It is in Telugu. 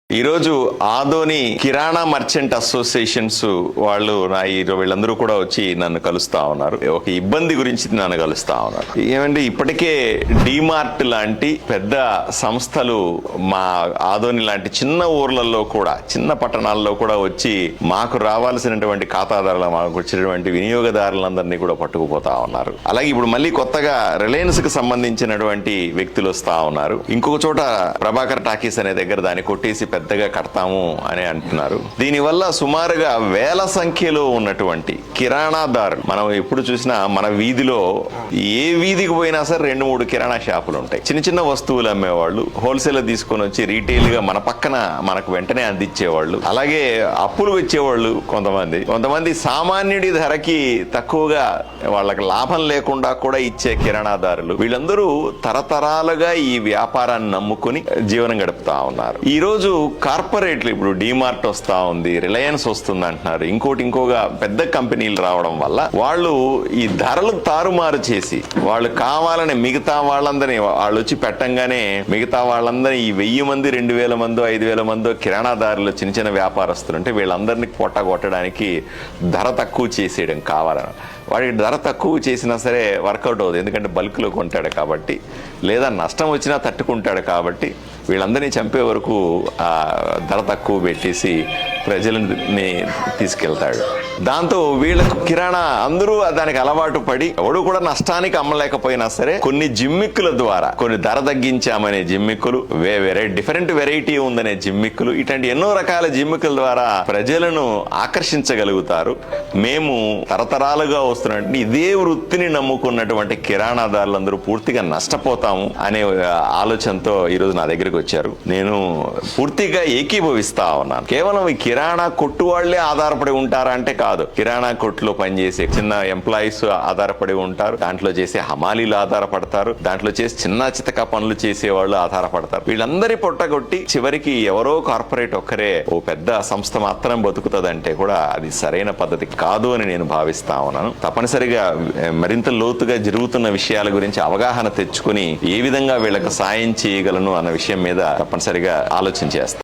ఈరోజు ఆదోని కిరాణా మర్చెంట్ అసోసియేషన్స్ వాళ్ళు వీళ్ళందరూ కూడా వచ్చి నన్ను కలుస్తా ఉన్నారు. ఒక ఇబ్బంది గురించి నన్ను కలుస్తా ఉన్నారు. ఏమంటే ఇప్పటికే డిమార్ట్ లాంటి పెద్ద సంస్థలు మా ఆదోని లాంటి చిన్న ఊర్లలో కూడా, చిన్న పట్టణాల్లో కూడా వచ్చి మాకు రావాల్సినటువంటి ఖాతాదారులు, మాకు వచ్చినటువంటి వినియోగదారులందరినీ కూడా పట్టుకుపోతా ఉన్నారు. అలాగే ఇప్పుడు మళ్ళీ కొత్తగా రిలయన్స్ కి సంబంధించినటువంటి వ్యక్తులు వస్తా ఉన్నారు. ఇంకొక చోట ప్రభాకర్ టాకీస్ అనే దగ్గర దాన్ని కొట్టేసి పెద్దగా కడతాము అని అంటున్నారు. దీనివల్ల సుమారుగా వేల సంఖ్యలో ఉన్నటువంటి కిరాణాదారులు, మనం ఎప్పుడు చూసినా మన వీధిలో ఏ వీధికి పోయినా సరే 2-3 కిరాణా షాపులు ఉంటాయి. చిన్న చిన్న వస్తువులు అమ్మేవాళ్ళు, హోల్సేల్ తీసుకొని వచ్చి రీటైల్ గా మన పక్కన మనకు వెంటనే అందించేవాళ్ళు, అలాగే అప్పులు వచ్చేవాళ్ళు కొంతమంది సామాన్యుడి ధరకి తక్కువగా వాళ్ళకి లాభం లేకుండా కూడా ఇచ్చే కిరాణాదారులు, వీళ్ళందరూ తరతరాలుగా ఈ వ్యాపారాన్ని నమ్ముకుని జీవనం గడుపుతా ఉన్నారు. ఈ రోజు కార్పొరేట్లు, ఇప్పుడు డిమార్ట్ వస్తా ఉంది, రిలయన్స్ వస్తుంది అంటున్నారు, ఇంకొక పెద్ద కంపెనీలు రావడం వల్ల వాళ్ళు ఈ ధరలు తారుమారు చేసి, వాళ్ళు కావాలని మిగతా వాళ్ళందరినీ వాళ్ళు వచ్చి పెట్టంగానే మిగతా వాళ్ళందరినీ ఈ 1000 మంది 2000 మందో 5000 మందో కిరాణాదారులు, చిన్న చిన్న వ్యాపారస్తులు అంటే వీళ్ళందరినీ కొట్టడానికి ధర తక్కువ చేసేయడం కావాలని. వాడికి ధర తక్కువ చేసినా సరే వర్కౌట్ అవుతుంది, ఎందుకంటే బల్క్లో కొంటాడు కాబట్టి, లేదా నష్టం వచ్చినా తట్టుకుంటాడు కాబట్టి వీళ్ళందరినీ చంపే వరకు ధర తక్కువ పెట్టేసి ప్రజలని తీసుకెళ్తాడు. దాంతో వీళ్ళకు కిరాణా అందరూ దానికి అలవాటు పడి ఎవడు కూడా నష్టానికి అమ్మలేకపోయినా సరే కొన్ని జిమ్మిక్కుల ద్వారా, కొన్ని ధర తగ్గించామనే జిమ్మిక్కులు, డిఫరెంట్ వెరైటీ ఉందనే జిమ్మిక్కులు, ఇట్లాంటి ఎన్నో రకాల జిమ్మిక్కుల ద్వారా ప్రజలను ఆకర్షించగలుగుతారు. మేము తరతరాలుగా వస్తున్నటువంటి ఇదే వృత్తిని నమ్ముకున్నటువంటి కిరాణాదారులందరూ పూర్తిగా నష్టపోతాము అనే ఆలోచనతో ఈరోజు నా దగ్గరికి వచ్చారు. నేను పూర్తిగా ఏకీభవిస్తా ఉన్నాను. కేవలం ఈ కిరాణా కొట్టు వాళ్లే ఆధారపడి ఉంటారా అంటే కాదు. కిరాణా కొట్టులో పనిచేసే చిన్న ఎంప్లాయీస్ ఆధారపడి ఉంటారు, దాంట్లో చేసే హమాలీలు ఆధారపడతారు, దాంట్లో చేసి చిన్న చితక పనులు చేసే వాళ్ళు ఆధారపడతారు. వీళ్ళందరి పొట్టగొట్టి చివరికి ఎవరో కార్పొరేట్ ఒక్కరే ఓ పెద్ద సంస్థ మాత్రం బతుకుతుందంటే కూడా అది సరైన పద్ధతి కాదు అని నేను భావిస్తా ఉన్నాను. తప్పనిసరిగా మరింత లోతుగా జరుగుతున్న విషయాల గురించి అవగాహన తెచ్చుకుని ఏ విధంగా వీళ్ళకి సాయం చేయగలను అన్న విషయం మీద తప్పనిసరిగా ఆలోచన చేస్తాను.